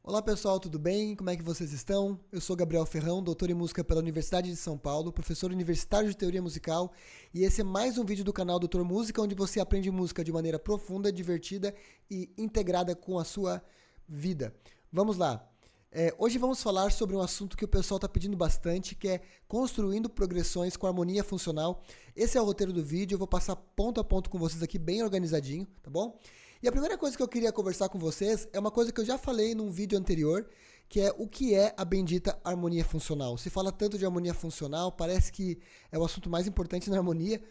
Olá pessoal, tudo bem? Como é que vocês estão? Eu sou Gabriel Ferrão, doutor em música pela Universidade de São Paulo, professor universitário de teoria musical, e esse é mais um vídeo do canal Doutor Música, onde você aprende música de maneira profunda, divertida e integrada com a sua vida. Vamos lá! Hoje vamos falar sobre um assunto que o pessoal está pedindo bastante, que é construindo progressões com harmonia funcional. Esse é o roteiro do vídeo, eu vou passar ponto a ponto com vocês aqui, bem organizadinho, tá bom? E a primeira coisa que eu queria conversar com vocês é uma coisa que eu já falei num vídeo anterior, que é o que é a bendita harmonia funcional. Se fala tanto de harmonia funcional, parece que é o assunto mais importante na harmonia,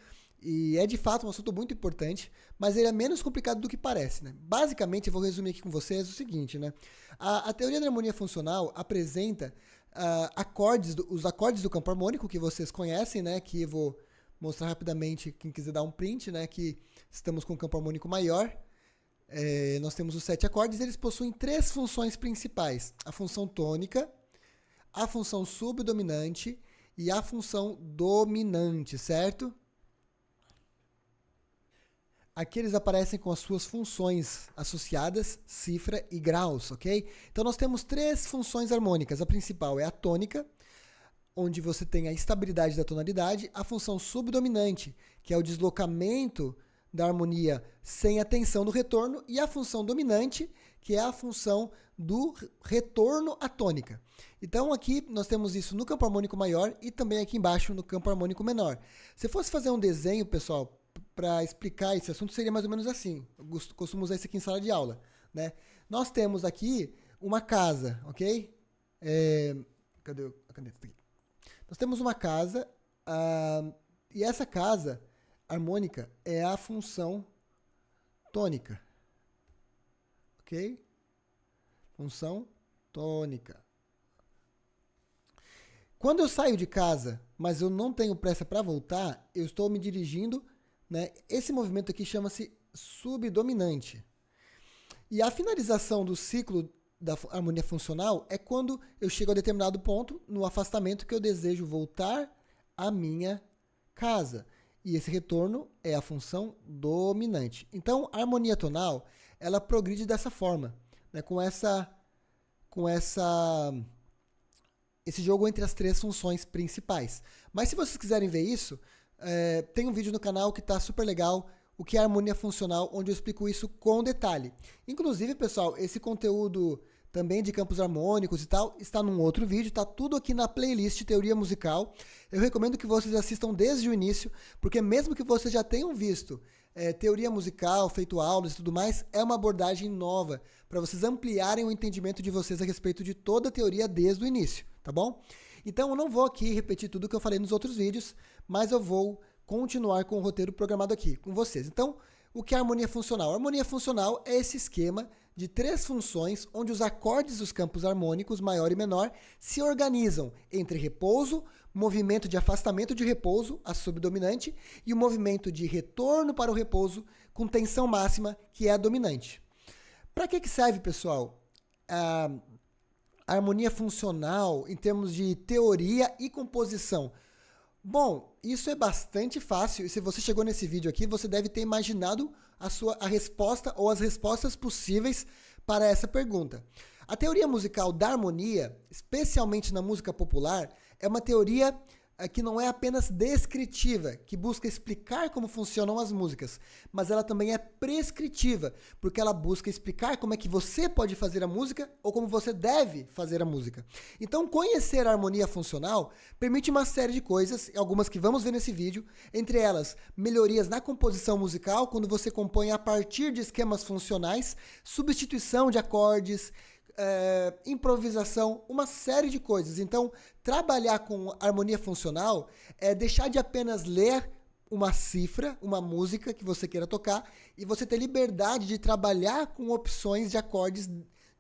e é de fato um assunto muito importante, mas ele é menos complicado do que parece, né? Basicamente, eu vou resumir aqui com vocês o seguinte, né? A teoria da harmonia funcional apresenta os acordes do campo harmônico que vocês conhecem, né? Que eu vou mostrar rapidamente, quem quiser dar um print, né? Que estamos com o campo harmônico maior. Nós temos os 7 acordes, eles possuem 3 funções principais: a função tônica, a função subdominante e a função dominante, certo? Aqui eles aparecem com as suas funções associadas, cifra e graus, ok? Então nós temos 3 funções harmônicas. A principal é a tônica, onde você tem a estabilidade da tonalidade, a função subdominante, que é o deslocamento da harmonia sem a tensão do retorno, e a função dominante, que é a função do retorno à tônica. Então aqui nós temos isso no campo harmônico maior e também aqui embaixo no campo harmônico menor. Se fosse fazer um desenho, pessoal, para explicar esse assunto, seria mais ou menos assim. Eu costumo usar isso aqui em sala de aula, né? Nós temos aqui uma casa, ok? Cadê a caneta? Aqui. Nós temos uma casa, e essa casa harmônica é a função tônica, ok? Função tônica. Quando eu saio de casa, mas eu não tenho pressa para voltar, eu estou me dirigindo, né? Esse movimento aqui chama-se subdominante. E a finalização do ciclo da harmonia funcional é quando eu chego a determinado ponto no afastamento que eu desejo voltar à minha casa. E esse retorno é a função dominante. Então, a harmonia tonal, ela progride dessa forma, né? Esse jogo entre as 3 funções principais. Mas se vocês quiserem ver isso, tem um vídeo no canal que está super legal, o que é harmonia funcional, onde eu explico isso com detalhe. Inclusive, pessoal, esse conteúdo também de campos harmônicos e tal, está num outro vídeo, está tudo aqui na playlist Teoria Musical. Eu recomendo que vocês assistam desde o início, porque mesmo que vocês já tenham visto teoria musical, feito aulas e tudo mais, é uma abordagem nova, para vocês ampliarem o entendimento de vocês a respeito de toda a teoria desde o início, tá bom? Então eu não vou aqui repetir tudo que eu falei nos outros vídeos, mas eu vou continuar com o roteiro programado aqui com vocês. Então, o que é a harmonia funcional? A harmonia funcional é esse esquema de 3 funções onde os acordes dos campos harmônicos maior e menor se organizam entre repouso, movimento de afastamento de repouso, a subdominante, e o movimento de retorno para o repouso com tensão máxima, que é a dominante. Para que serve, pessoal, a harmonia funcional em termos de teoria e composição? Bom, isso é bastante fácil, e se você chegou nesse vídeo aqui, você deve ter imaginado a resposta ou as respostas possíveis para essa pergunta. A teoria musical da harmonia, especialmente na música popular, é uma teoria que não é apenas descritiva, que busca explicar como funcionam as músicas, mas ela também é prescritiva, porque ela busca explicar como é que você pode fazer a música ou como você deve fazer a música. Então, conhecer a harmonia funcional permite uma série de coisas, algumas que vamos ver nesse vídeo, entre elas, melhorias na composição musical, quando você compõe a partir de esquemas funcionais, substituição de acordes, improvisação, uma série de coisas. Então, trabalhar com harmonia funcional é deixar de apenas ler uma cifra, uma música que você queira tocar, e você ter liberdade de trabalhar com opções de acordes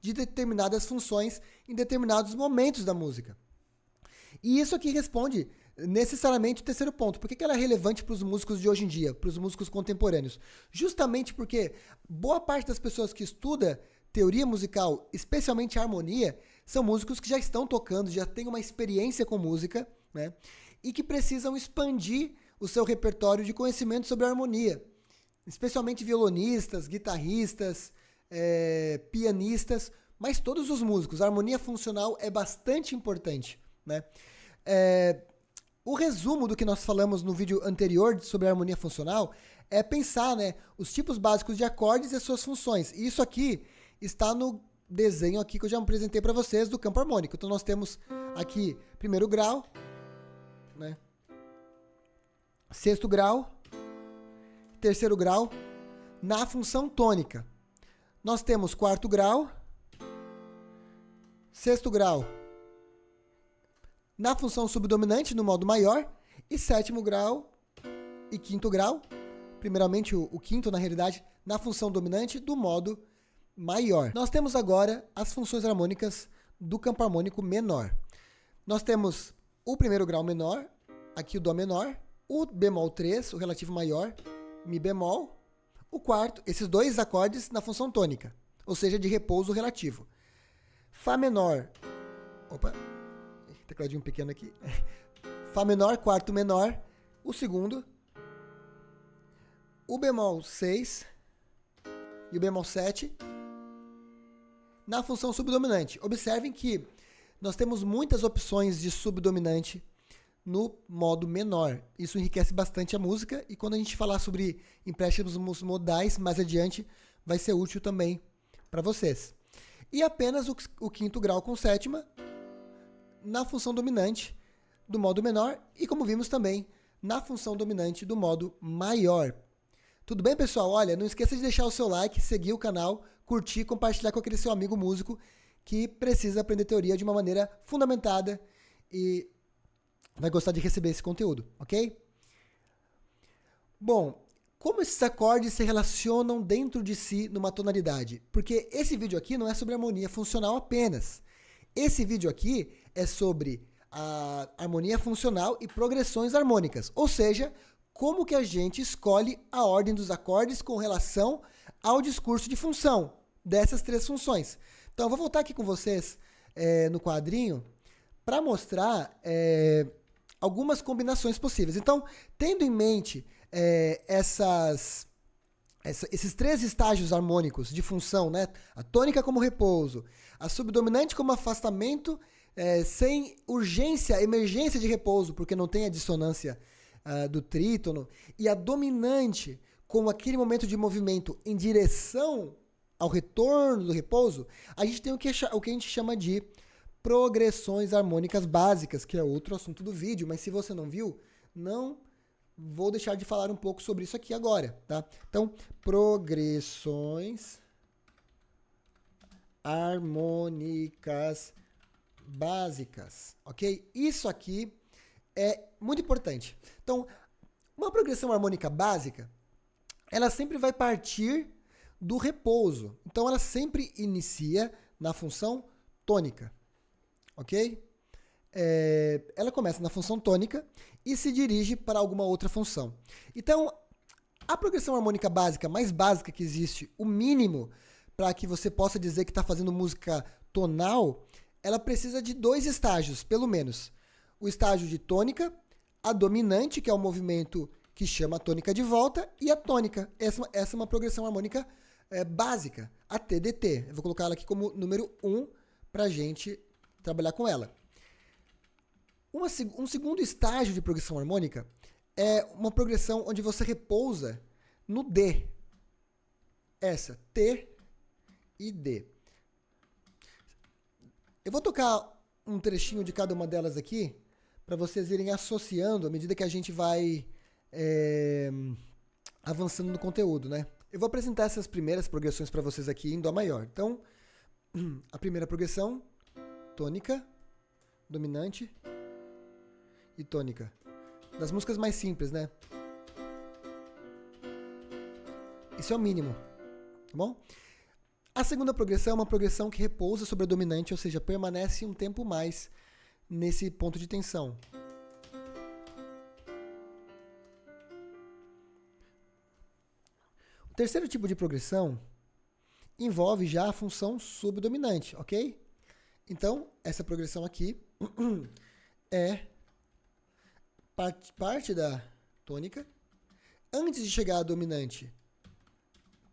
de determinadas funções em determinados momentos da música. E isso aqui responde necessariamente o terceiro ponto. Por que ela é relevante para os músicos de hoje em dia, para os músicos contemporâneos? Justamente porque boa parte das pessoas que estuda teoria musical, especialmente a harmonia, são músicos que já estão tocando, já têm uma experiência com música, né? E que precisam expandir o seu repertório de conhecimento sobre a harmonia. Especialmente violonistas, guitarristas, pianistas, mas todos os músicos. A harmonia funcional é bastante importante, né? O resumo do que nós falamos no vídeo anterior sobre a harmonia funcional é pensar, né, os tipos básicos de acordes e as suas funções. E isso aqui está no desenho aqui que eu já apresentei para vocês do campo harmônico. Então nós temos aqui primeiro grau, né, sexto grau, terceiro grau. Na função tônica, nós temos quarto grau, sexto grau na função subdominante, no modo maior, e sétimo grau e quinto grau, primeiramente o quinto, na realidade, na função dominante, do modo maior. Nós temos agora as funções harmônicas do campo harmônico menor. Nós temos o primeiro grau menor, aqui o Dó menor, o bemol 3, o relativo maior, Mi bemol, o quarto, esses dois acordes na função tônica, ou seja, de repouso relativo. Fá menor, tecladinho pequeno aqui. Fá menor, quarto menor, o segundo, o bemol 6 e o bemol 7 na função subdominante. Observem que nós temos muitas opções de subdominante no modo menor. Isso enriquece bastante a música e quando a gente falar sobre empréstimos modais mais adiante, vai ser útil também para vocês. E apenas o quinto grau com sétima na função dominante do modo menor e, como vimos também, na função dominante do modo maior. Tudo bem, pessoal? Olha, não esqueça de deixar o seu like, seguir o canal, curtir e compartilhar com aquele seu amigo músico que precisa aprender teoria de uma maneira fundamentada e vai gostar de receber esse conteúdo, ok? Bom, como esses acordes se relacionam dentro de si numa tonalidade? Porque esse vídeo aqui não é sobre harmonia funcional apenas. Esse vídeo aqui é sobre a harmonia funcional e progressões harmônicas, ou seja, como que a gente escolhe a ordem dos acordes com relação ao discurso de função dessas três funções. Então, eu vou voltar aqui com vocês no quadrinho para mostrar algumas combinações possíveis. Então, tendo em mente esses três estágios harmônicos de função, né? A tônica como repouso, a subdominante como afastamento, sem urgência, emergência de repouso, porque não tem a dissonância do trítono, e a dominante como aquele momento de movimento em direção ao retorno do repouso, a gente tem o que a gente chama de progressões harmônicas básicas, que é outro assunto do vídeo, mas se você não viu, não vou deixar de falar um pouco sobre isso aqui agora, tá? Então, progressões harmônicas básicas, ok? Isso aqui é muito importante. Então, uma progressão harmônica básica, ela sempre vai partir do repouso. Então, ela sempre inicia na função tônica, ok? Ela começa na função tônica e se dirige para alguma outra função. Então, a progressão harmônica básica, mais básica que existe, o mínimo para que você possa dizer que está fazendo música tonal, ela precisa de 2 estágios, pelo menos. O estágio de tônica, a dominante, que é o movimento que chama a tônica de volta, e a tônica. Essa é uma progressão harmônica básica, a TDT. Eu vou colocar ela aqui como número 1 para a gente trabalhar com ela. Um segundo estágio de progressão harmônica é uma progressão onde você repousa no D. Essa, T e D. Eu vou tocar um trechinho de cada uma delas aqui, para vocês irem associando à medida que a gente vai avançando no conteúdo, né? Eu vou apresentar essas primeiras progressões para vocês aqui em Dó maior. Então, a primeira progressão, tônica, dominante e tônica. Das músicas mais simples, né? Isso é o mínimo, tá bom? A segunda progressão é uma progressão que repousa sobre a dominante, ou seja, permanece um tempo mais nesse ponto de tensão. O terceiro tipo de progressão envolve já a função subdominante, ok? Então, essa progressão aqui é parte da tônica. Antes de chegar à dominante,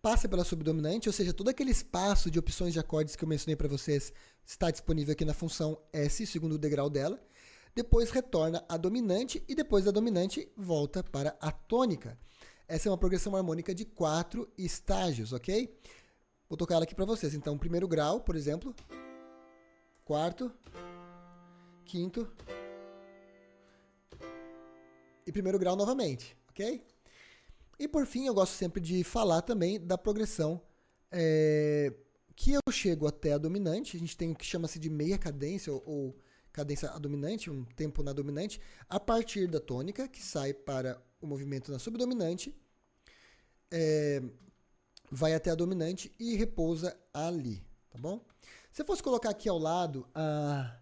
passa pela subdominante, ou seja, todo aquele espaço de opções de acordes que eu mencionei para vocês está disponível aqui na função S, segundo o degrau dela. Depois retorna a dominante e depois da dominante volta para a tônica. Essa é uma progressão harmônica de 4 estágios, ok? Vou tocar ela aqui para vocês. Então, primeiro grau, por exemplo, quarto, quinto e primeiro grau novamente, ok? E por fim, eu gosto sempre de falar também da progressão que eu chego até a dominante. A gente tem o que chama-se de meia cadência ou cadência a dominante, um tempo na dominante, a partir da tônica, que sai para o movimento na subdominante, vai até a dominante e repousa ali, tá bom? Se eu fosse colocar aqui ao lado a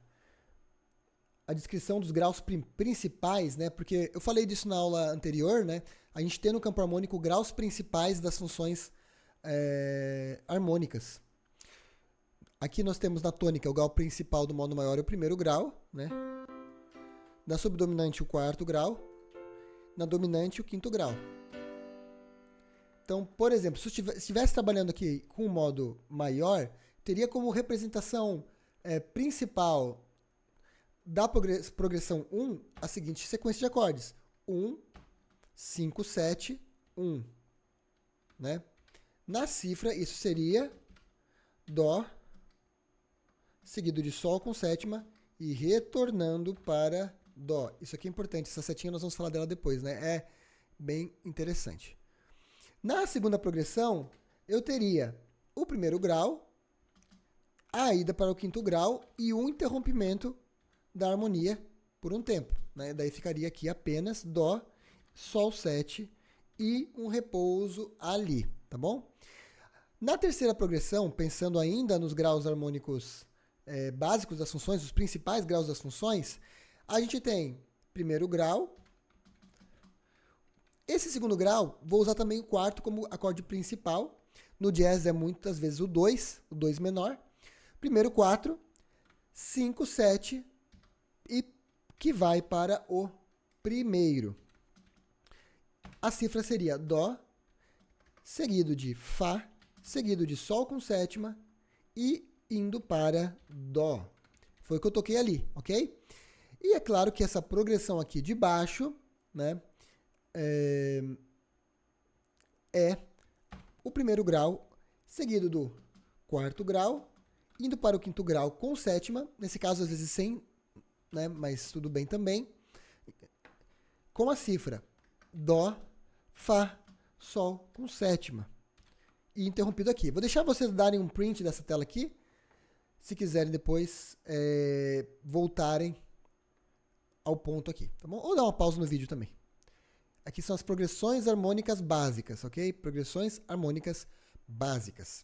descrição dos graus principais, né? Porque eu falei disso na aula anterior, né? A gente tem no campo harmônico graus principais das funções harmônicas. Aqui nós temos na tônica o grau principal do modo maior é o primeiro grau, né? Na subdominante o quarto grau, na dominante o quinto grau. Então, por exemplo, se eu estivesse trabalhando aqui com o modo maior, teria como representação principal da progressão 1 a seguinte sequência de acordes: 1, 5, 7, 1. Né? Na cifra, isso seria Dó, seguido de Sol com sétima e retornando para Dó. Isso aqui é importante, essa setinha nós vamos falar dela depois, né? É bem interessante. Na segunda progressão, eu teria o primeiro grau, a ida para o quinto grau e um interrompimento da harmonia por um tempo. Né? Daí ficaria aqui apenas Dó, Sol 7 e um repouso ali, tá bom? Na terceira progressão, pensando ainda nos graus harmônicos básicos das funções, os principais graus das funções, a gente tem primeiro grau. Esse segundo grau, vou usar também o quarto como acorde principal. No jazz é muitas vezes o 2 menor. Primeiro 4, 5, 7 e que vai para o primeiro. A cifra seria Dó, seguido de Fá, seguido de Sol com sétima e indo para Dó. Foi o que eu toquei ali, ok? E é claro que essa progressão aqui de baixo, né, é o primeiro grau, seguido do quarto grau, indo para o quinto grau com sétima, nesse caso às vezes sem, né, mas tudo bem também, com a cifra Dó, Fá, Sol com sétima. E interrompido aqui. Vou deixar vocês darem um print dessa tela aqui, se quiserem depois voltarem ao ponto aqui, tá bom? Ou dar uma pausa no vídeo também. Aqui são as progressões harmônicas básicas, ok? Progressões harmônicas básicas.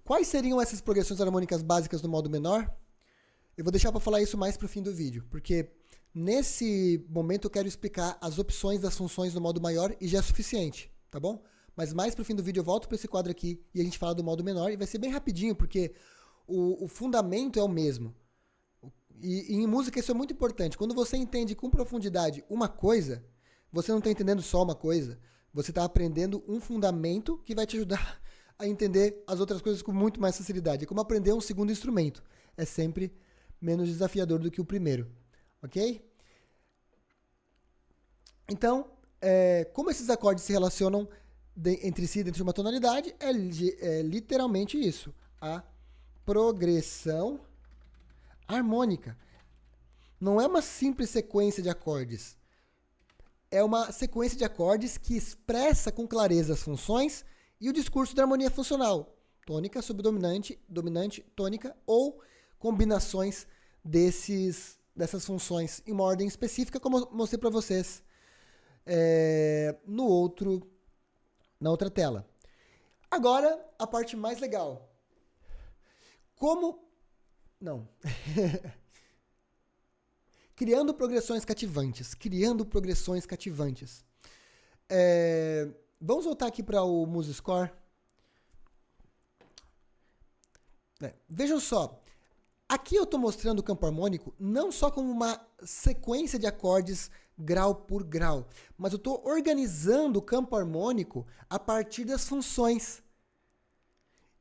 Quais seriam essas progressões harmônicas básicas do modo menor? Eu vou deixar para falar isso mais para o fim do vídeo, porque nesse momento eu quero explicar as opções das funções do modo maior e já é suficiente, tá bom? Mas mais para o fim do vídeo eu volto para esse quadro aqui e a gente fala do modo menor e vai ser bem rapidinho, porque o fundamento é o mesmo. E em música isso é muito importante. Quando você entende com profundidade uma coisa, você não está entendendo só uma coisa. Você está aprendendo um fundamento que vai te ajudar a entender as outras coisas com muito mais facilidade. É como aprender um segundo instrumento. É sempre menos desafiador do que o primeiro. Ok? Então, como esses acordes se relacionam entre si dentro de uma tonalidade, é literalmente isso. A progressão harmônica. Não é uma simples sequência de acordes. É uma sequência de acordes que expressa com clareza as funções e o discurso da harmonia funcional. Tônica, subdominante, dominante, tônica ou combinações dessas funções em uma ordem específica, como eu mostrei para vocês na outra tela. Agora, a parte mais legal. Criando progressões cativantes. Vamos voltar aqui para o MuseScore. Vejam só. Aqui eu estou mostrando o campo harmônico não só como uma sequência de acordes grau por grau, mas eu estou organizando o campo harmônico a partir das funções.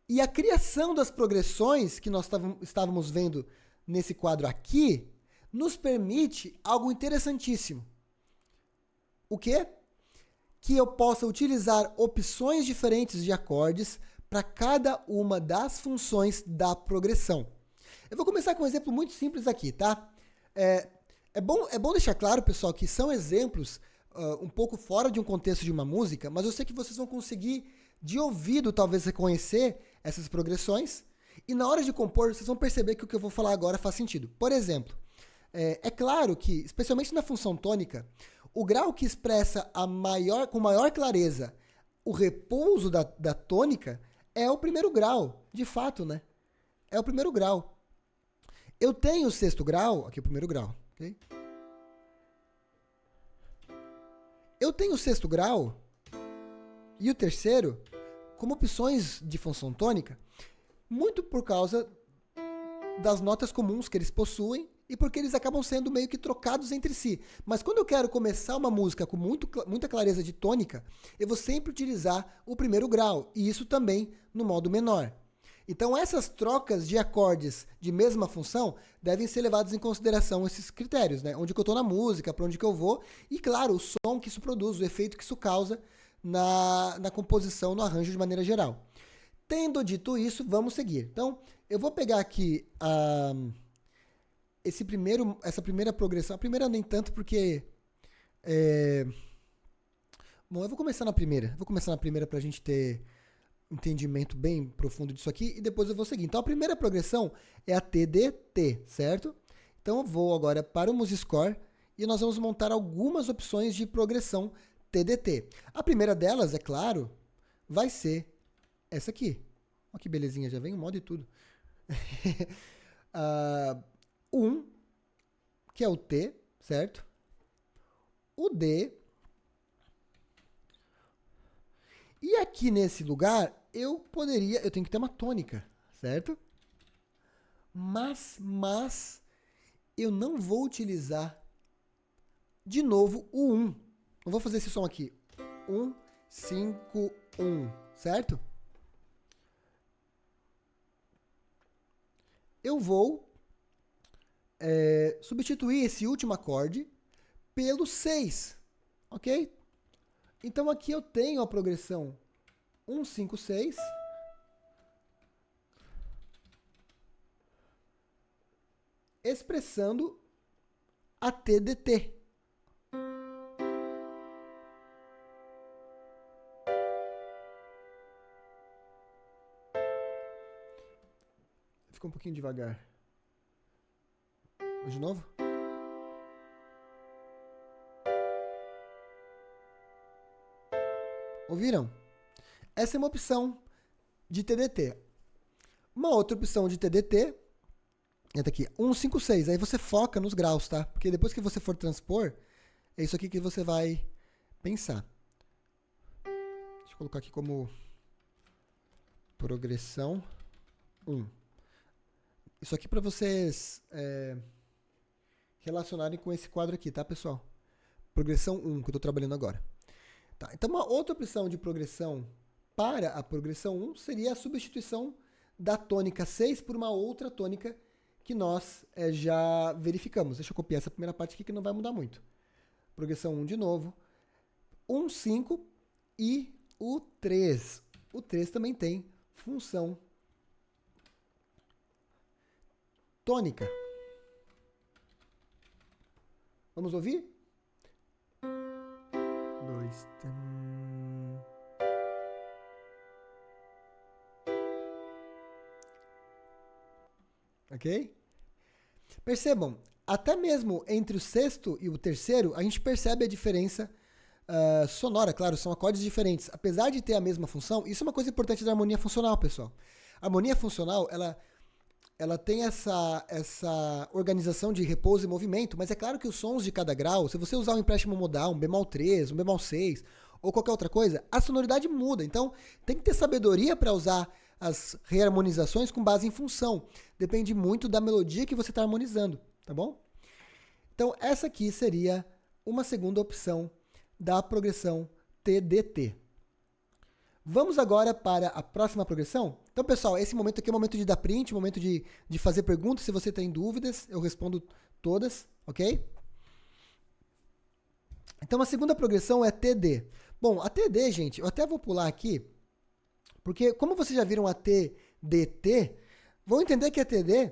E a criação das progressões que nós estávamos vendo nesse quadro aqui nos permite algo interessantíssimo. O quê? Que eu possa utilizar opções diferentes de acordes para cada uma das funções da progressão. Eu vou começar com um exemplo muito simples aqui, tá? É bom deixar claro, pessoal, que são exemplos um pouco fora de um contexto de uma música, mas eu sei que vocês vão conseguir, de ouvido, talvez reconhecer essas progressões, e na hora de compor, vocês vão perceber que o que eu vou falar agora faz sentido. Por exemplo, é claro que, especialmente na função tônica, o grau que expressa com maior clareza o repouso da tônica é o primeiro grau, de fato, né? É o primeiro grau. Eu tenho o sexto grau, aqui o primeiro grau, ok? Eu tenho o sexto grau e o terceiro como opções de função tônica, muito por causa das notas comuns que eles possuem e porque eles acabam sendo meio que trocados entre si. Mas quando eu quero começar uma música com muita clareza de tônica, eu vou sempre utilizar o primeiro grau, e isso também no modo menor. Então essas trocas de acordes de mesma função devem ser levados em consideração esses critérios, né? Onde que eu estou na música, para onde que eu vou, e claro, o som que isso produz, o efeito que isso causa na composição, no arranjo de maneira geral. Tendo dito isso, vamos seguir. Então, eu vou pegar aqui essa primeira progressão. A primeira nem tanto porque... Bom, eu vou começar na primeira. Vou começar na primeira para a gente ter entendimento bem profundo disso aqui e depois eu vou seguir. Então, a primeira progressão é a TDT, certo? Então, eu vou agora para o MusiScore e nós vamos montar algumas opções de progressão TDT. A primeira delas, é claro, vai ser essa aqui. Olha que belezinha, já vem o modo e tudo. O 1, que é o T, certo? O D. E aqui nesse lugar, eu tenho que ter uma tônica, certo? Mas eu não vou utilizar de novo o 1. Não vou fazer esse som aqui. 1, 5, 1, certo? Eu vou substituir esse último acorde pelo 6, ok? Então aqui eu tenho a progressão 1, 5, 6. Expressando a TDT. Ficou um pouquinho devagar. De novo? Ouviram? Essa é uma opção de TDT. Uma outra opção de TDT é aqui, 1, 5, 6. Aí você foca nos graus, tá? Porque depois que você for transpor, é isso aqui que você vai pensar. Deixa eu colocar aqui como progressão 1. Isso aqui para vocês relacionarem com esse quadro aqui, tá, pessoal? Progressão 1, que eu estou trabalhando agora. Tá, então, uma outra opção de progressão para a progressão 1 seria a substituição da tônica 6 por uma outra tônica que nós já verificamos. Deixa eu copiar essa primeira parte aqui que não vai mudar muito. Progressão 1 de novo. 1, 5 e o 3. O 3 também tem função tônica. Vamos ouvir? 2. Ok? Percebam, até mesmo entre o sexto e o terceiro, a gente percebe a diferença sonora. Claro, são acordes diferentes. Apesar de ter a mesma função, isso é uma coisa importante da harmonia funcional, pessoal. A harmonia funcional, ela tem essa organização de repouso e movimento, mas é claro que os sons de cada grau, se você usar um empréstimo modal, um bemol 3, um bemol 6, ou qualquer outra coisa, a sonoridade muda. Então, tem que ter sabedoria para usar as reharmonizações com base em função. Depende muito da melodia que você está harmonizando, tá bom? Então, essa aqui seria uma segunda opção da progressão TDT. Vamos agora para a próxima progressão? Então, pessoal, esse momento aqui é o momento de dar print, o momento de fazer perguntas. Se você tem dúvidas, eu respondo todas, ok? Então, a segunda progressão é TD. Bom, a TD, gente, eu até vou pular aqui, porque como vocês já viram a TDT, vão entender que a TD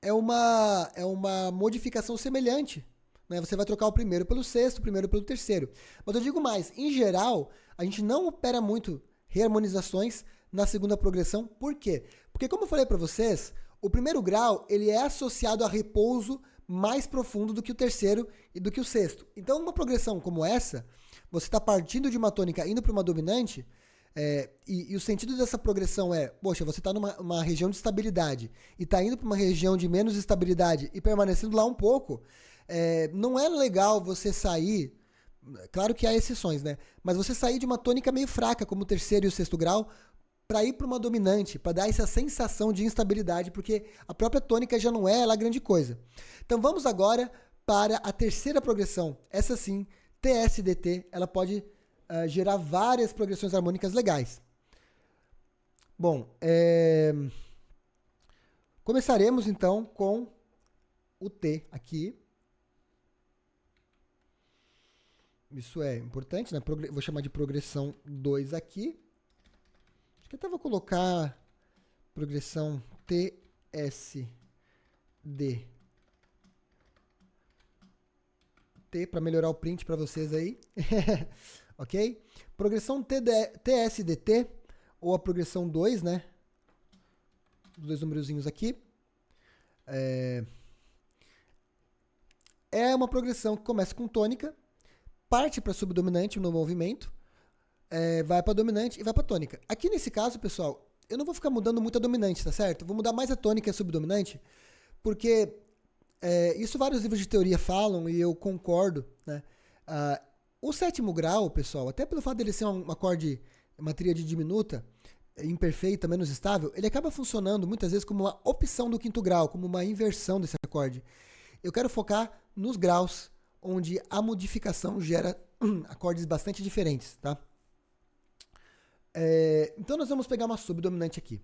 é uma modificação semelhante. Né? Você vai trocar o primeiro pelo sexto, o primeiro pelo terceiro. Mas eu digo mais, em geral, a gente não opera muito reharmonizações na segunda progressão. Por quê? Porque, como eu falei para vocês, o primeiro grau ele é associado a repouso mais profundo do que o terceiro e do que o sexto. Então, uma progressão como essa, você está partindo de uma tônica indo para uma dominante, e o sentido dessa progressão é, poxa, você está numa região de estabilidade e está indo para uma região de menos estabilidade e permanecendo lá um pouco, não é legal você sair, claro que há exceções, né? Mas você sair de uma tônica meio fraca, como o terceiro e o sexto grau, para ir para uma dominante, para dar essa sensação de instabilidade, porque a própria tônica já não é lá grande coisa. Então vamos agora para a terceira progressão. Essa sim, TSDT, ela pode gerar várias progressões harmônicas legais. Bom, começaremos então com o T aqui. Isso é importante, né? Vou chamar de progressão 2 aqui. Acho que até vou colocar progressão TSD. T para melhorar o print para vocês aí. Ok? Progressão TSDT, ou a progressão 2, né? Os dois numerozinhos aqui. É uma progressão que começa com tônica, parte para subdominante no movimento, vai para dominante e vai para tônica. Aqui nesse caso, pessoal, eu não vou ficar mudando muito a dominante, tá certo? Vou mudar mais a tônica e a subdominante, porque isso vários livros de teoria falam e eu concordo, né? O sétimo grau, pessoal, até pelo fato dele ser um acorde, uma tríade diminuta, imperfeita, menos estável, ele acaba funcionando muitas vezes como uma opção do quinto grau, como uma inversão desse acorde. Eu quero focar nos graus onde a modificação gera acordes bastante diferentes, tá? Então nós vamos pegar uma subdominante aqui.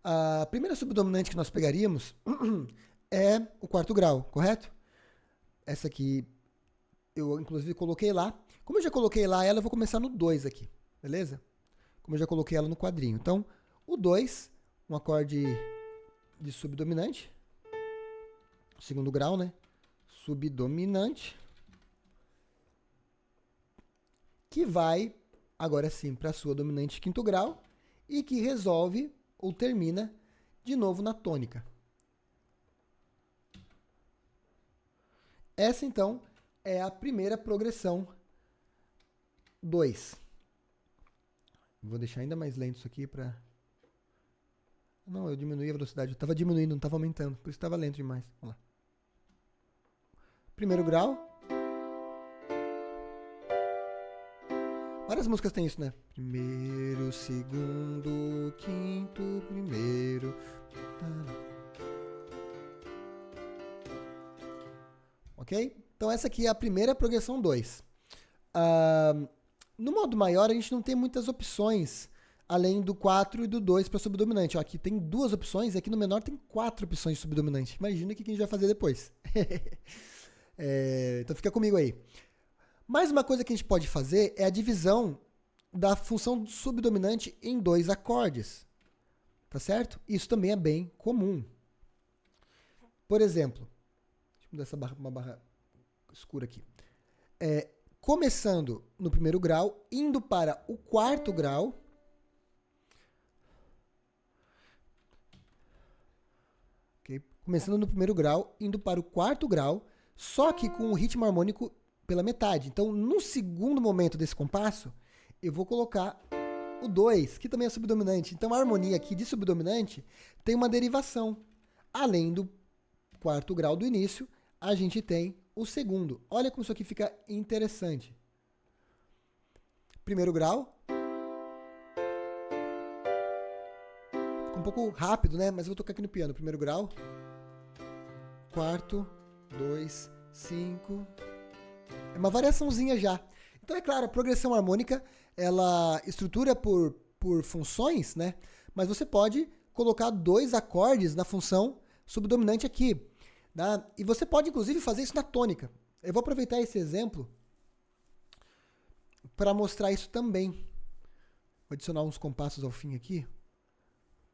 A primeira subdominante que nós pegaríamos é o quarto grau, correto? Essa aqui eu inclusive coloquei lá. Como eu já coloquei lá ela, eu vou começar no 2 aqui, beleza? Como eu já coloquei ela no quadrinho. Então, o 2, um acorde de subdominante, segundo grau, né? Subdominante, que vai, agora sim, para a sua dominante quinto grau e que resolve ou termina de novo na tônica. Essa, então, é a primeira progressão 2. Vou deixar ainda mais lento isso aqui para... Não, eu diminuí a velocidade. Eu estava diminuindo, não estava aumentando. Por isso estava lento demais. Vamos lá. Primeiro grau. Várias músicas têm isso, né? Primeiro, segundo, quinto, primeiro. Ok? Então essa aqui é a primeira progressão 2. No modo maior, a gente não tem muitas opções, além do 4 e do 2 para subdominante. Ó, aqui tem 2 opções, e aqui no menor tem 4 opções de subdominante. Imagina o que a gente vai fazer depois. Então fica comigo aí. Mais uma coisa que a gente pode fazer é a divisão da função subdominante em 2 acordes. Tá certo? Isso também é bem comum. Por exemplo, deixa eu mudar essa barra para uma barra escura aqui. Começando no primeiro grau, indo para o quarto grau. Okay? Começando no primeiro grau, indo para o quarto grau, só que com o ritmo harmônico pela metade. Então, no segundo momento desse compasso, eu vou colocar o 2, que também é subdominante. Então, a harmonia aqui de subdominante tem uma derivação. Além do quarto grau do início, a gente tem o segundo. Olha como isso aqui fica interessante. Primeiro grau. Fica um pouco rápido, né? Mas eu vou tocar aqui no piano. Primeiro grau. Quarto, 2, 5. É uma variaçãozinha já. Então, é claro, a progressão harmônica, ela estrutura por funções, né? Mas você pode colocar 2 acordes na função subdominante aqui. Tá? E você pode, inclusive, fazer isso na tônica. Eu vou aproveitar esse exemplo para mostrar isso também. Vou adicionar uns compassos ao fim aqui,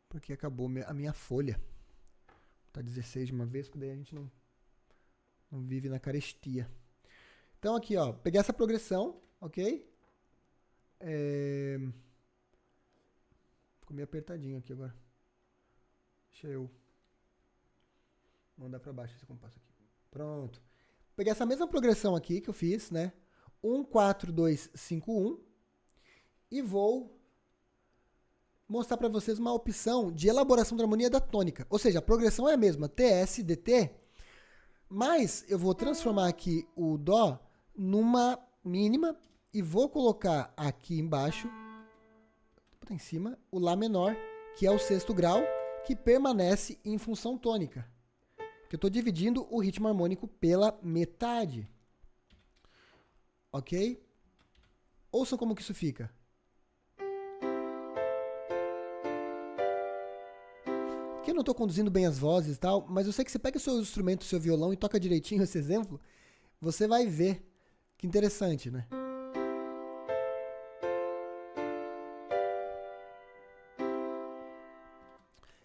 porque acabou a minha folha. Tá 16 de uma vez, porque daí a gente não vive na carestia. Então aqui, ó, peguei essa progressão, ok? Ficou meio apertadinho aqui agora. Deixa eu mandar para baixo esse compasso aqui. Pronto. Peguei essa mesma progressão aqui que eu fiz, né? 1, 4, 2, 5, 1. E vou mostrar para vocês uma opção de elaboração da harmonia da tônica. Ou seja, a progressão é a mesma, TS, DT, mas eu vou transformar aqui o Dó numa mínima e vou colocar aqui embaixo, em cima, o Lá menor, que é o 6º grau, que permanece em função tônica. Que eu estou dividindo o ritmo harmônico pela metade. Ok? Ouçam como que isso fica. Aqui eu não estou conduzindo bem as vozes e tal, mas eu sei que você pega o seu instrumento, o seu violão e toca direitinho esse exemplo, você vai ver que interessante, né?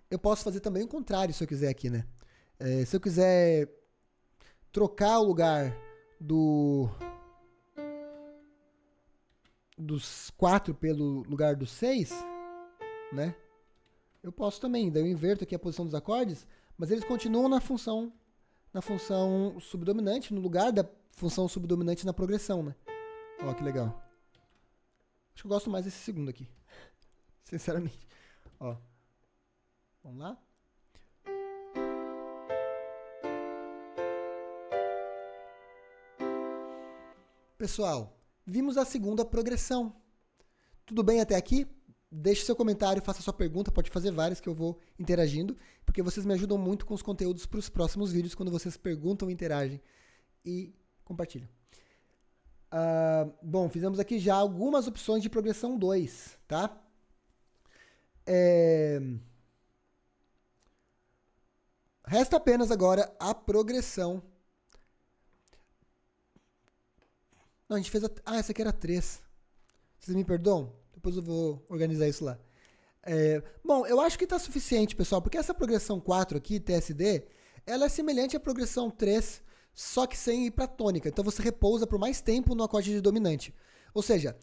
Eu posso fazer também o contrário, se eu quiser aqui, né? Se eu quiser trocar o lugar dos 4 pelo lugar dos 6, né? Eu posso também, daí eu inverto aqui a posição dos acordes, mas eles continuam na função subdominante, no lugar da função subdominante na progressão, né? Ó, que legal. Acho que eu gosto mais desse segundo aqui, sinceramente. Ó, vamos lá? Pessoal, vimos a segunda progressão. Tudo bem até aqui? Deixe seu comentário, faça sua pergunta, pode fazer várias que eu vou interagindo, porque vocês me ajudam muito com os conteúdos para os próximos vídeos, quando vocês perguntam, interagem e compartilham. Bom, fizemos aqui já algumas opções de progressão 2, tá? Resta apenas agora a progressão. Não, a gente fez essa aqui era 3. Vocês me perdoam? Depois eu vou organizar isso lá. Bom, eu acho que está suficiente, pessoal, porque essa progressão 4 aqui, TSD, ela é semelhante à progressão 3, só que sem ir para tônica. Então você repousa por mais tempo no acorde de dominante. Ou seja,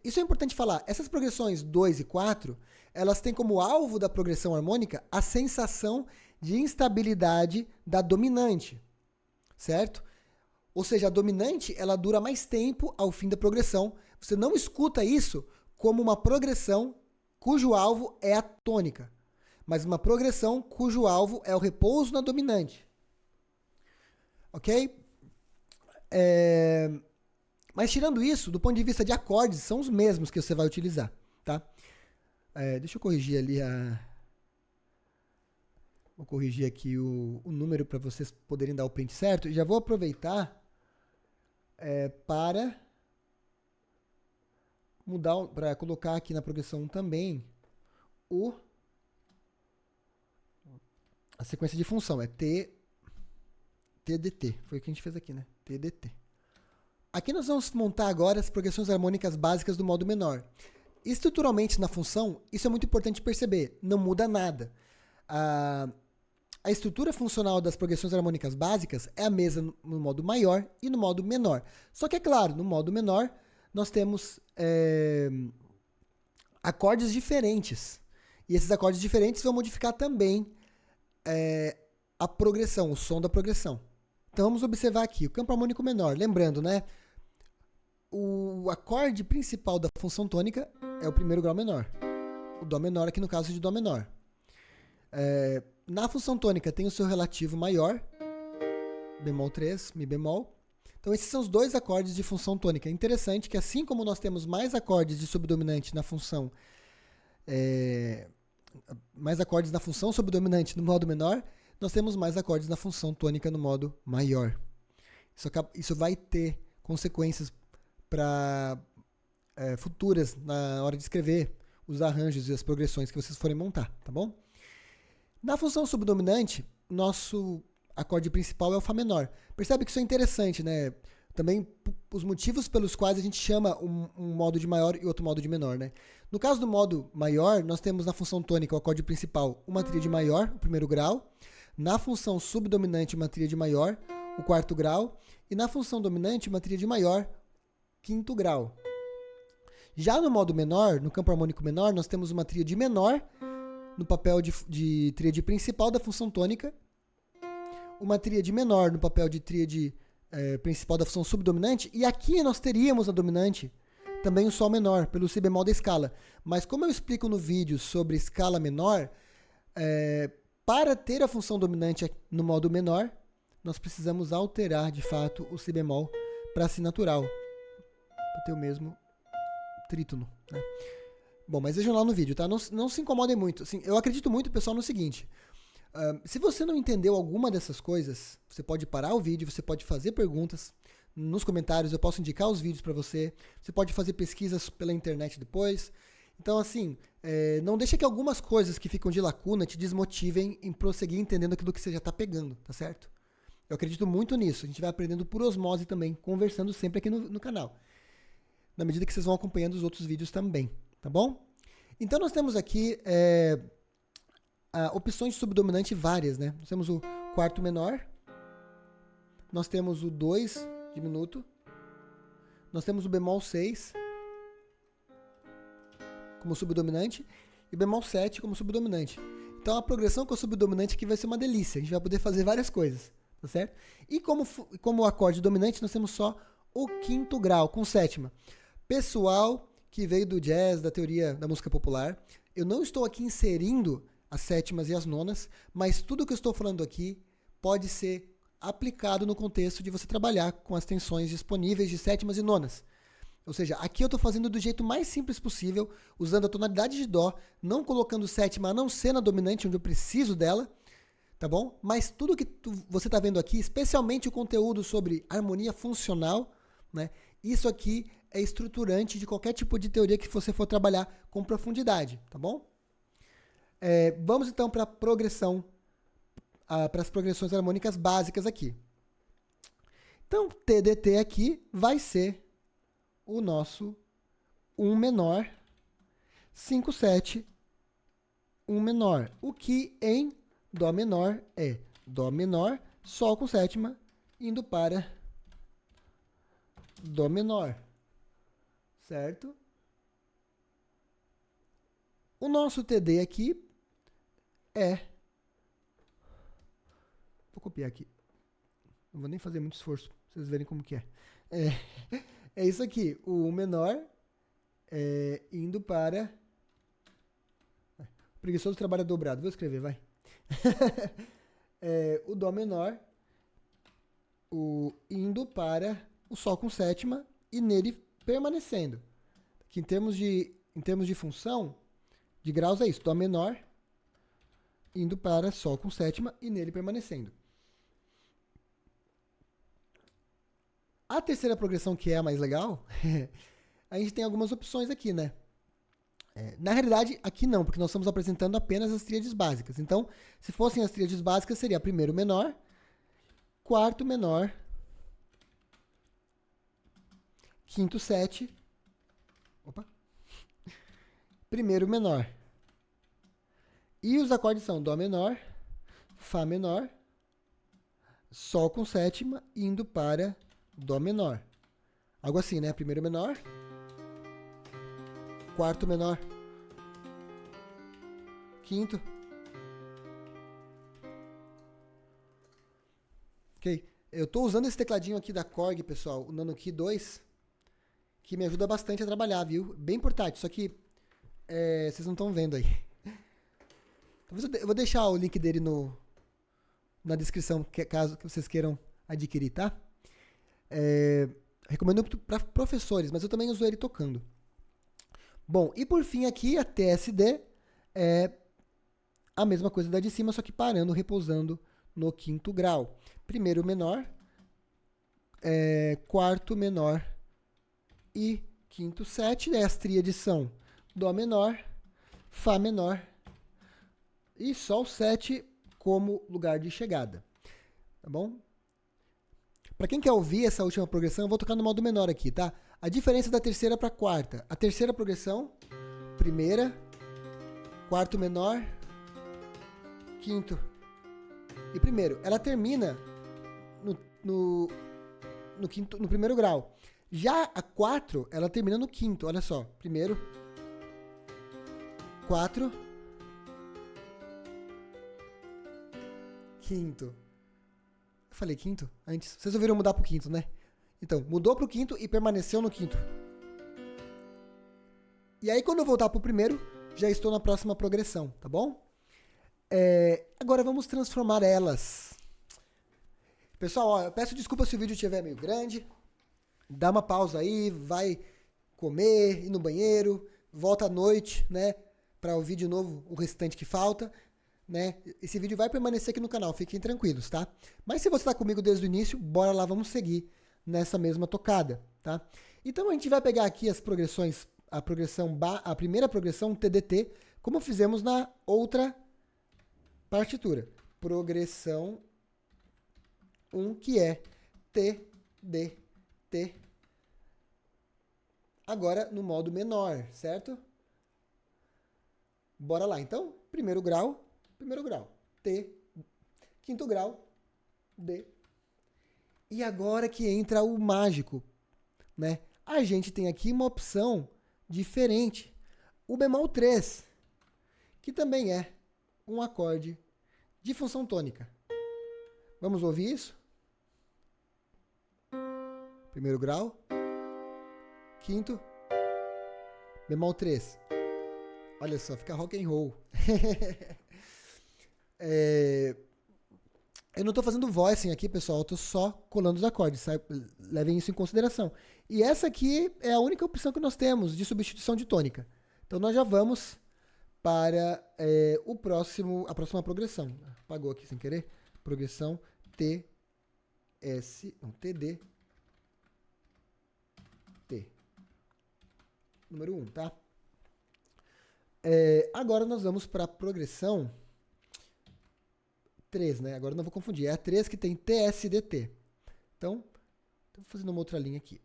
isso é importante falar, essas progressões 2 e 4, elas têm como alvo da progressão harmônica a sensação de instabilidade da dominante, certo? Ou seja, a dominante, ela dura mais tempo ao fim da progressão. Você não escuta isso como uma progressão cujo alvo é a tônica, mas uma progressão cujo alvo é o repouso na dominante. Ok? Mas tirando isso, do ponto de vista de acordes, são os mesmos que você vai utilizar, tá? Deixa eu corrigir ali Vou corrigir aqui o número para vocês poderem dar o print certo. E já vou aproveitar para para colocar aqui na progressão 1 também a sequência de função. É TDT. Foi o que a gente fez aqui, né? TDT. Aqui nós vamos montar agora as progressões harmônicas básicas do modo menor. Estruturalmente na função, isso é muito importante perceber. Não muda nada. A estrutura funcional das progressões harmônicas básicas é a mesma no modo maior e no modo menor. Só que, é claro, no modo menor, nós temos acordes diferentes. E esses acordes diferentes vão modificar também a progressão, o som da progressão. Então, vamos observar aqui o campo harmônico menor. Lembrando, né? O acorde principal da função tônica é o primeiro grau menor. O Dó menor aqui no caso de Dó menor. Na função tônica tem o seu relativo maior, bemol 3, mi bemol. Então esses são os dois acordes de função tônica. É interessante que assim como nós temos mais acordes de subdominante na função, mais acordes na função subdominante no modo menor, nós temos mais acordes na função tônica no modo maior. Isso vai ter consequências para futuras na hora de escrever os arranjos e as progressões que vocês forem montar, tá bom? Na função subdominante, nosso acorde principal é o Fá menor. Percebe que isso é interessante, né? Também os motivos pelos quais a gente chama um modo de maior e outro modo de menor, né? No caso do modo maior, nós temos na função tônica, o acorde principal, uma tríade maior, o primeiro grau. Na função subdominante, uma tríade maior, o quarto grau. E na função dominante, uma tríade maior, quinto grau. Já no modo menor, no campo harmônico menor, nós temos uma tríade menor, no papel de tríade principal da função tônica, uma tríade menor no papel de tríade principal da função subdominante, e aqui nós teríamos na dominante também o Sol menor, pelo Si bemol da escala. Mas como eu explico no vídeo sobre escala menor, para ter a função dominante no modo menor, nós precisamos alterar, de fato, o Si bemol para Si natural, para ter o mesmo trítono, né? Bom, mas vejam lá no vídeo, tá? Não se incomodem muito. Assim, eu acredito muito, pessoal, no seguinte. Se você não entendeu alguma dessas coisas, você pode parar o vídeo, você pode fazer perguntas nos comentários, eu posso indicar os vídeos para você, você pode fazer pesquisas pela internet depois. Então, assim, não deixa que algumas coisas que ficam de lacuna te desmotivem em prosseguir entendendo aquilo que você já está pegando, tá certo? Eu acredito muito nisso. A gente vai aprendendo por osmose também, conversando sempre aqui no canal, na medida que vocês vão acompanhando os outros vídeos também, tá bom? Então, nós temos aqui opções de subdominante várias, né? Nós temos o quarto menor, nós temos o 2 diminuto, nós temos o bemol 6 como subdominante e o bemol 7 como subdominante. Então, a progressão com o subdominante aqui vai ser uma delícia, a gente vai poder fazer várias coisas, tá certo? E como acorde dominante, nós temos só o quinto grau, com sétima. Pessoal que veio do jazz, da teoria da música popular, eu não estou aqui inserindo as sétimas e as nonas, mas tudo que eu estou falando aqui pode ser aplicado no contexto de você trabalhar com as tensões disponíveis de sétimas e nonas. Ou seja, aqui eu estou fazendo do jeito mais simples possível, usando a tonalidade de dó, não colocando sétima a não ser na dominante, onde eu preciso dela, tá bom? Mas tudo que você está vendo aqui, especialmente o conteúdo sobre harmonia funcional, né? Isso aqui é estruturante de qualquer tipo de teoria que você for trabalhar com profundidade, tá bom? Vamos então para a progressão, para as progressões harmônicas básicas aqui. Então, TDT aqui vai ser o nosso 1 menor, 5, 7, 1 menor. O que em Dó menor é Dó menor, Sol com sétima, indo para Dó menor, certo? O nosso TD aqui vou copiar aqui, não vou nem fazer muito esforço pra vocês verem como que é. É isso aqui, o 1 menor indo para... Preguiçoso trabalha dobrado, vou escrever, vai. O Dó menor indo para o Sol com sétima e nele permanecendo. Que em termos de função, de graus é isso, Dó menor indo para Sol com sétima e nele permanecendo. A terceira progressão, que é a mais legal, a gente tem algumas opções aqui, né? Na realidade, aqui não, porque nós estamos apresentando apenas as tríades básicas. Então, se fossem as tríades básicas, seria primeiro menor, quarto menor, quinto 7, primeiro menor. E os acordes são Dó menor, Fá menor, Sol com sétima, indo para Dó menor. Algo assim, né? Primeiro menor, quarto menor, quinto. Ok? Eu estou usando esse tecladinho aqui da Korg, pessoal, o Nano-Key 2, que me ajuda bastante a trabalhar, viu? Bem portátil, só que vocês não estão vendo aí. Eu vou deixar o link dele na descrição, caso vocês queiram adquirir, tá? Recomendo para professores, mas eu também uso ele tocando. Bom, e por fim aqui, a TSD é a mesma coisa da de cima, só que parando, repousando no quinto grau. Primeiro menor, quarto menor e quinto 7. As tríades são Dó menor, Fá menor e Sol 7 como lugar de chegada. Tá bom? Para quem quer ouvir essa última progressão, eu vou tocar no modo menor aqui, tá? A diferença da terceira para a quarta. A terceira progressão, primeira, quarto menor, quinto e primeiro. Ela termina no primeiro grau. Já a 4, ela termina no quinto. Olha só. Primeiro, 4, quinto. Eu falei quinto antes. Vocês ouviram mudar pro quinto, né? Então, mudou pro quinto e permaneceu no quinto. E aí, quando eu voltar pro primeiro, já estou na próxima progressão, tá bom? Agora vamos transformar elas. Pessoal, ó, eu peço desculpa se o vídeo estiver meio grande. Dá uma pausa aí, vai comer, ir no banheiro, volta à noite, né? Para ouvir de novo o restante que falta, né? Esse vídeo vai permanecer aqui no canal, fiquem tranquilos, tá? Mas se você está comigo desde o início, bora lá, vamos seguir nessa mesma tocada, tá? Então a gente vai pegar aqui as progressões, a primeira progressão TDT, como fizemos na outra partitura. Progressão 1, que é TDT. Agora no modo menor, certo? Bora lá, então. Primeiro grau, T. Quinto grau, D. E agora que entra o mágico, né? A gente tem aqui uma opção diferente. O bemol 3, que também é um acorde de função tônica. Vamos ouvir isso? Primeiro grau, quinto, bemol 3. Olha só, fica rock and roll. Eu não estou fazendo voicing aqui, pessoal. Eu estou só colando os acordes. Sabe? Levem isso em consideração. E essa aqui é a única opção que nós temos de substituição de tônica. Então nós já vamos para a próxima progressão. Apagou aqui sem querer. Progressão TD. T. Número 1, tá? Agora nós vamos para a progressão 3, né? Agora não vou confundir. É a 3 que tem TSDT. Então, estou fazendo uma outra linha aqui.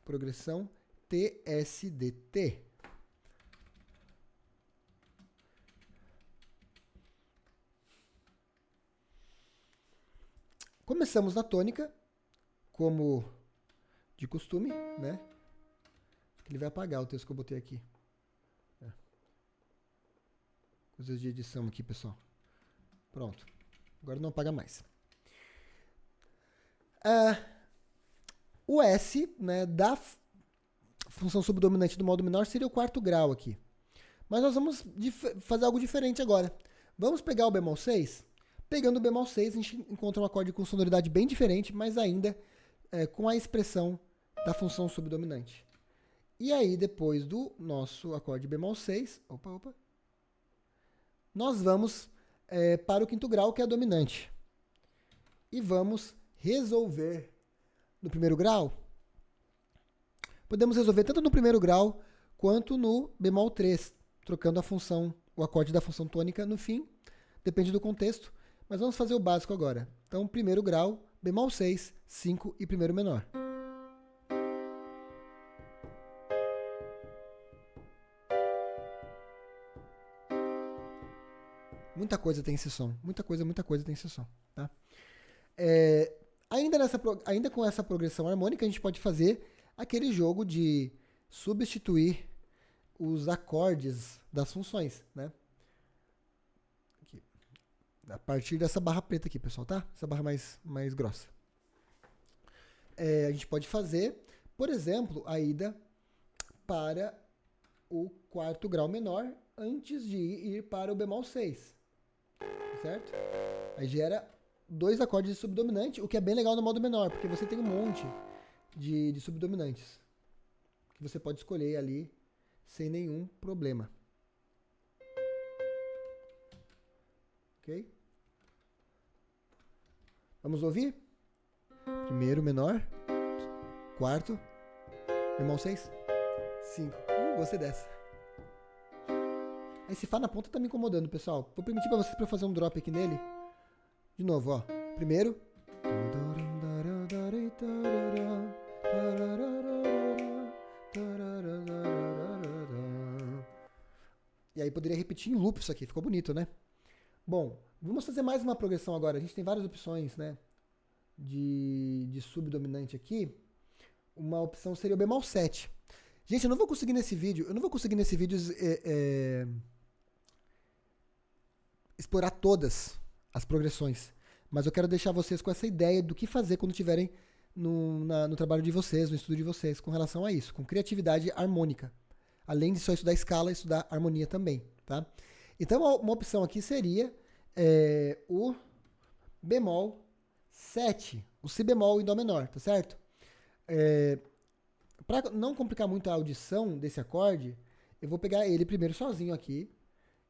Progressão TSDT. Começamos na tônica, como de costume, né? Ele vai apagar o texto que eu botei aqui. Coisas de edição aqui, pessoal. Pronto. Agora não apaga mais. O S, né, da função subdominante do modo menor seria o quarto grau aqui. Mas nós vamos fazer algo diferente agora. Vamos pegar o bemol 6. Pegando o bemol 6, a gente encontra um acorde com sonoridade bem diferente, mas ainda com a expressão da função subdominante. E aí, depois do nosso acorde bemol 6, nós vamos para o quinto grau, que é a dominante. E vamos resolver no primeiro grau. Podemos resolver tanto no primeiro grau quanto no bemol 3, trocando a função, o acorde da função tônica no fim, depende do contexto, mas vamos fazer o básico agora. Então, primeiro grau, bemol 6, 5 e primeiro menor. Muita coisa tem esse som. Muita coisa tem esse som. Tá? Ainda com essa progressão harmônica, a gente pode fazer aquele jogo de substituir os acordes das funções. Né? Aqui. A partir dessa barra preta aqui, pessoal. Tá? Essa barra mais grossa. A gente pode fazer, por exemplo, a ida para o quarto grau menor antes de ir para o bemol 6. Certo? Aí gera 2 acordes de subdominante, o que é bem legal no modo menor, porque você tem um monte de subdominantes que você pode escolher ali sem nenhum problema. Ok? Vamos ouvir? Primeiro menor, quarto, bemol 6, 5. Gostei dessa. Esse Fá na ponta tá me incomodando, pessoal. Vou permitir pra vocês pra eu fazer um drop aqui nele. De novo, ó. Primeiro. E aí poderia repetir em loop isso aqui. Ficou bonito, né? Bom, vamos fazer mais uma progressão agora. A gente tem várias opções, né? De subdominante aqui. Uma opção seria o bemol 7. Gente, eu não vou conseguir nesse vídeo explorar todas as progressões, mas eu quero deixar vocês com essa ideia do que fazer quando estiverem no trabalho de vocês, no estudo de vocês, com relação a isso, com criatividade harmônica. Além de só estudar escala, estudar harmonia também, tá? Então, uma opção aqui seria o bemol 7, o si bemol em dó menor, tá certo? Para não complicar muito a audição desse acorde, eu vou pegar ele primeiro sozinho aqui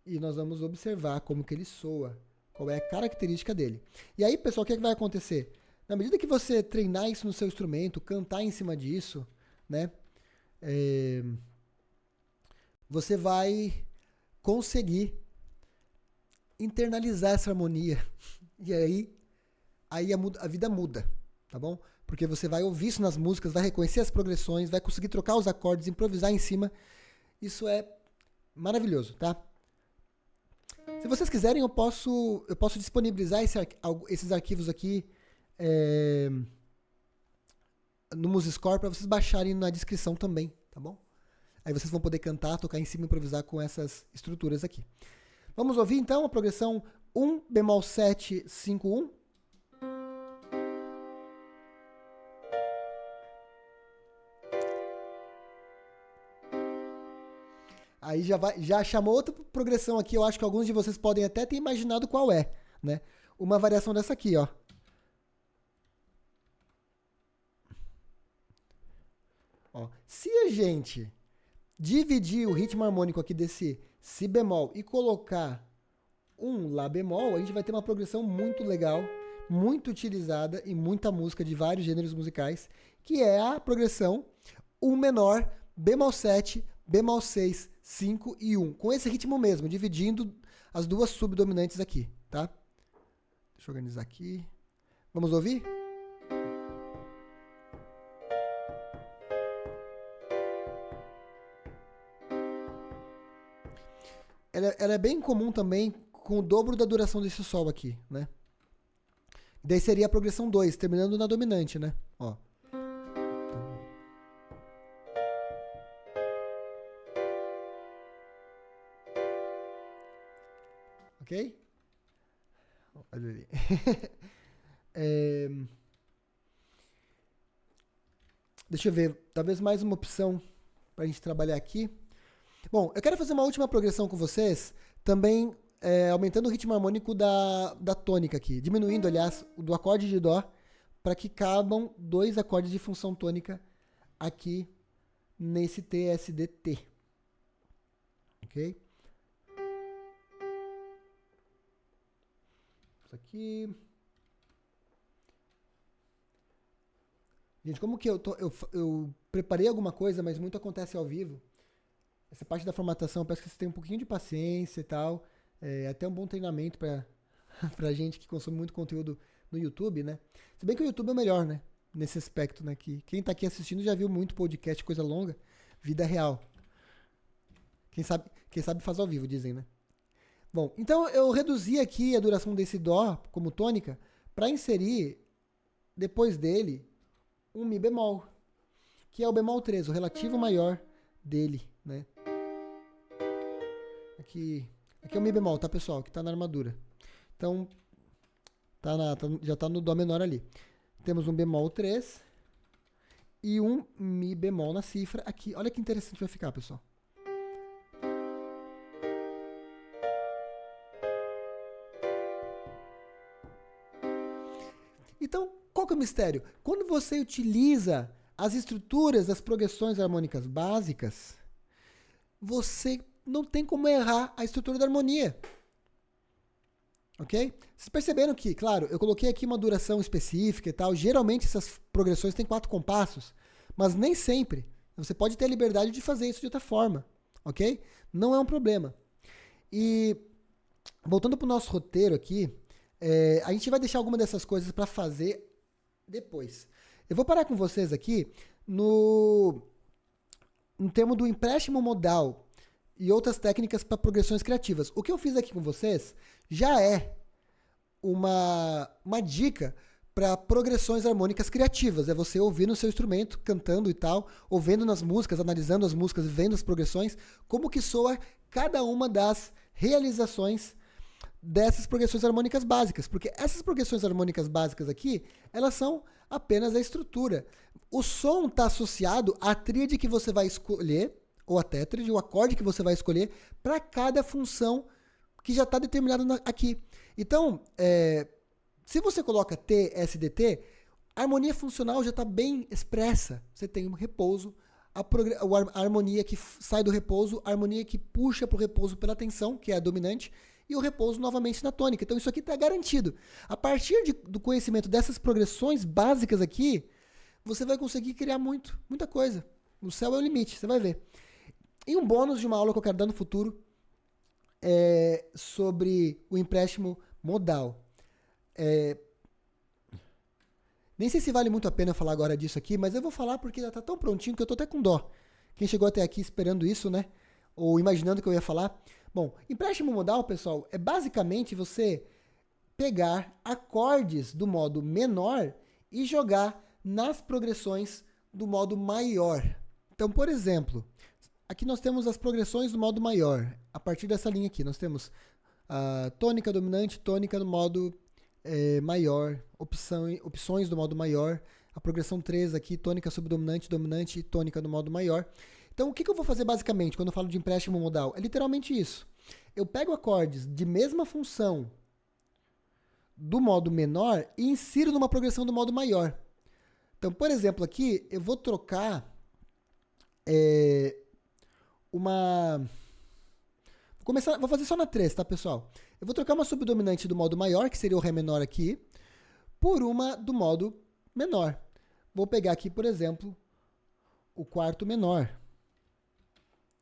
e nós vamos observar como que ele soa, qual é a característica dele. E aí, pessoal, o que é que vai acontecer? Na medida que você treinar isso no seu instrumento, cantar em cima disso, né, você vai conseguir internalizar essa harmonia. E aí a vida muda, tá bom? Porque você vai ouvir isso nas músicas, vai reconhecer as progressões, vai conseguir trocar os acordes, improvisar em cima. Isso é maravilhoso, tá? Se vocês quiserem, eu posso disponibilizar esses arquivos aqui no MuseScore para vocês baixarem na descrição também, tá bom? Aí vocês vão poder cantar, tocar em cima e improvisar com essas estruturas aqui. Vamos ouvir então a progressão 1, bemol 7, 5, 1. Aí já chamou outra progressão aqui, eu acho que alguns de vocês podem até ter imaginado qual é, né? Uma variação dessa aqui, ó. Se a gente dividir o ritmo harmônico aqui desse si bemol e colocar um lá bemol, a gente vai ter uma progressão muito legal, muito utilizada em muita música de vários gêneros musicais, que é a progressão 1 menor, bemol 7, bemol 6, 5 e 1. Com esse ritmo mesmo, dividindo as duas subdominantes aqui, tá? Deixa eu organizar aqui. Vamos ouvir? Ela é bem comum também com o dobro da duração desse sol aqui, né? Daí seria a progressão 2, terminando na dominante, né? Ó. Ok? Olha ali. Deixa eu ver, talvez mais uma opção para a gente trabalhar aqui. Bom, eu quero fazer uma última progressão com vocês, também aumentando o ritmo harmônico da tônica aqui, diminuindo, aliás, o do acorde de dó, para que cabam 2 acordes de função tônica aqui nesse TSDT. Ok? Isso aqui. Gente, como que eu preparei alguma coisa, mas muito acontece ao vivo. Essa parte da formatação, eu peço que você tenha um pouquinho de paciência e tal. Até um bom treinamento pra gente que consome muito conteúdo no YouTube, né? Se bem que o YouTube é o melhor, né? Nesse aspecto, né? Que quem tá aqui assistindo já viu muito podcast, coisa longa, vida real. Quem sabe faz ao vivo, dizem, né? Bom, então eu reduzi aqui a duração desse dó como tônica para inserir depois dele um mi bemol, que é o bemol 3, o relativo maior dele, né? Aqui é o mi bemol, tá, pessoal? Que tá na armadura. Então, já tá no dó menor ali. Temos um bemol 3 e um mi bemol na cifra aqui. Olha que interessante vai ficar, pessoal. Então, qual que é o mistério? Quando você utiliza as estruturas das progressões harmônicas básicas, você não tem como errar a estrutura da harmonia. Ok? Vocês perceberam que, claro, eu coloquei aqui uma duração específica e tal. Geralmente essas progressões têm 4 compassos, mas nem sempre. Você pode ter a liberdade de fazer isso de outra forma, ok? Não é um problema. E voltando para o nosso roteiro aqui, a gente vai deixar alguma dessas coisas para fazer depois. Eu vou parar com vocês aqui no termo do empréstimo modal e outras técnicas para progressões criativas. O que eu fiz aqui com vocês já é uma dica para progressões harmônicas criativas. É você ouvir no seu instrumento, cantando e tal, ouvindo nas músicas, analisando as músicas, vendo as progressões, como que soa cada uma das realizações dessas progressões harmônicas básicas. Porque essas progressões harmônicas básicas aqui, elas são apenas a estrutura. O som está associado à tríade que você vai escolher, ou a tétrade, o acorde que você vai escolher, para cada função que já está determinada aqui. Então, se você coloca T, S, D, T, a harmonia funcional já está bem expressa. Você tem um repouso, a harmonia que sai do repouso, a harmonia que puxa para o repouso pela tensão, que é a dominante, e o repouso novamente na tônica. Então isso aqui está garantido. A partir do conhecimento dessas progressões básicas aqui, você vai conseguir criar muita coisa. O céu é o limite, você vai ver. E um bônus de uma aula que eu quero dar no futuro é sobre o empréstimo modal. Nem sei se vale muito a pena falar agora disso aqui, mas eu vou falar porque já está tão prontinho que eu estou até com dó. Quem chegou até aqui esperando isso, né? Ou imaginando que eu ia falar. Bom, empréstimo modal, pessoal, é basicamente você pegar acordes do modo menor e jogar nas progressões do modo maior. Então, por exemplo, aqui nós temos as progressões do modo maior. A partir dessa linha aqui, nós temos a tônica dominante, tônica no modo maior, opções do modo maior, a progressão 3 aqui, tônica subdominante, dominante e tônica no modo maior. Então, o que eu vou fazer basicamente quando eu falo de empréstimo modal? É literalmente isso. Eu pego acordes de mesma função do modo menor e insiro numa progressão do modo maior. Então, por exemplo, aqui eu vou trocar vou fazer só na 3, tá, pessoal? Eu vou trocar uma subdominante do modo maior, que seria o Ré menor aqui, por uma do modo menor. Vou pegar aqui, por exemplo, o quarto menor.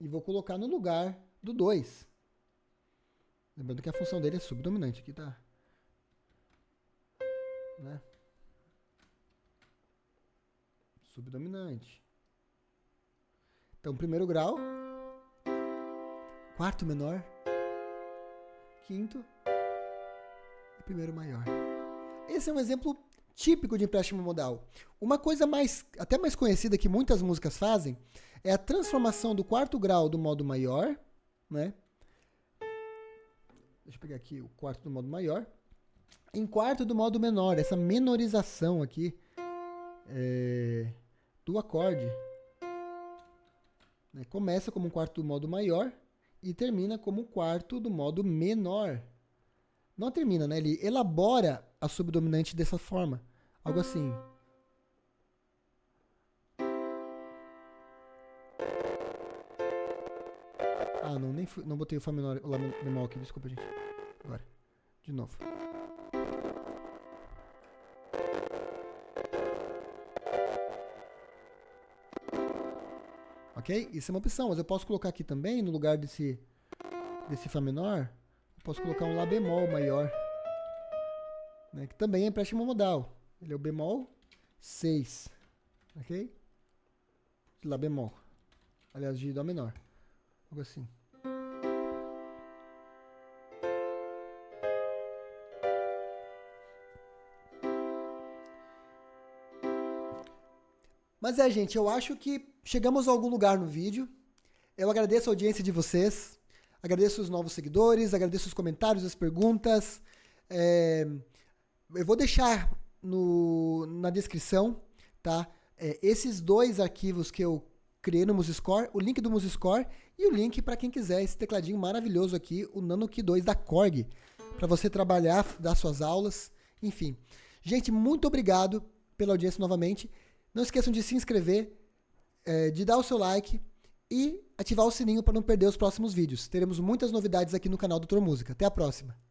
E vou colocar no lugar do 2. Lembrando que a função dele é subdominante. Aqui tá. Né? Subdominante. Então, primeiro grau. Quarto menor. Quinto. E primeiro maior. Esse é um exemplo típico de empréstimo modal. Uma coisa até mais conhecida que muitas músicas fazem é a transformação do quarto grau do modo maior, né? Deixa eu pegar aqui o quarto do modo maior, em quarto do modo menor, essa menorização aqui do acorde. Né? Começa como um quarto do modo maior e termina como um quarto do modo menor. Não termina, né? Ele elabora a subdominante dessa forma. Algo assim. Ah, não botei o Fá menor, o Lá bemol aqui, desculpa, gente. Agora, de novo. Ok? Isso é uma opção, mas eu posso colocar aqui também, no lugar desse Fá menor, eu posso colocar um Lá bemol maior. Né, que também é empréstimo modal. Ele é o bemol 6. Ok? De Lá bemol. Aliás, de Dó menor. Algo assim. Mas gente, eu acho que chegamos a algum lugar no vídeo. Eu agradeço a audiência de vocês. Agradeço os novos seguidores. Agradeço os comentários, as perguntas. Eu vou deixar na descrição, tá? Esses dois arquivos que eu criei no MuseScore, o link do MuseScore e o link para quem quiser esse tecladinho maravilhoso aqui, o Nano Key 2 da Korg, para você trabalhar, dar suas aulas, enfim. Gente, muito obrigado pela audiência novamente. Não esqueçam de se inscrever, de dar o seu like e ativar o sininho para não perder os próximos vídeos. Teremos muitas novidades aqui no canal Doutor Música. Até a próxima!